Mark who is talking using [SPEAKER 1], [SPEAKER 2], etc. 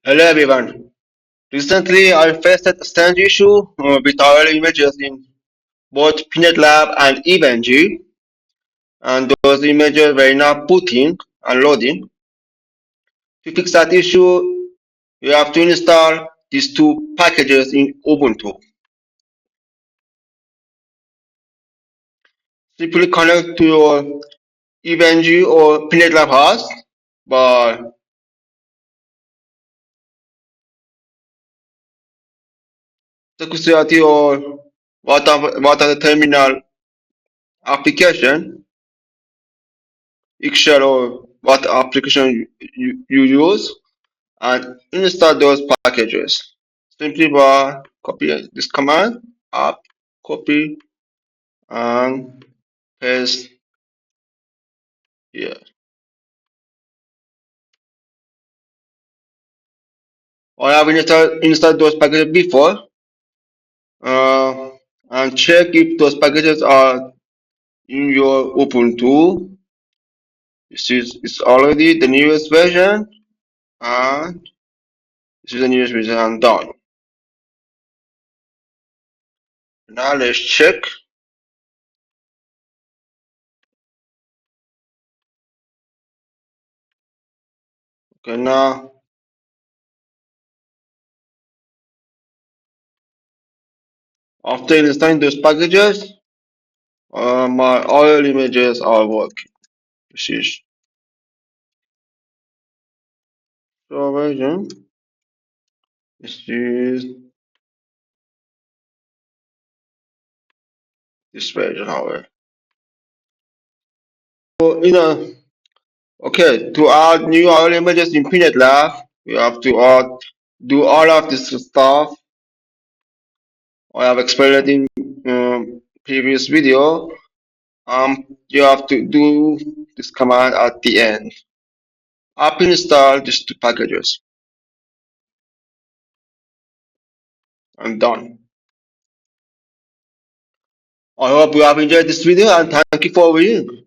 [SPEAKER 1] Hello everyone. Recently, I faced a strange issue with our images in both PNETLAB and EVE-NG, and those images were not putting and loading. To fix that issue, you have to install these two packages in Ubuntu. Simply connect to your EVE-NG or PNETLAB host by security or what are the terminal application, Excel or what application you use, and install those packages. Simply by copy this command up, copy and paste here. I have installed those packages before uh, and check if those packages are in your Ubuntu. This is it's already the newest version and this is the newest version and done. Now let's check. Okay, now after installing those packages, my oil images are working. This is the version. This is this version, however. So, okay, to add new oil images in PNETLAB, you have to do all of this stuff. I have explained it in previous video. You have to do this command at the end. Up install these two packages. I'm done. I hope you have enjoyed this video and thank you for viewing.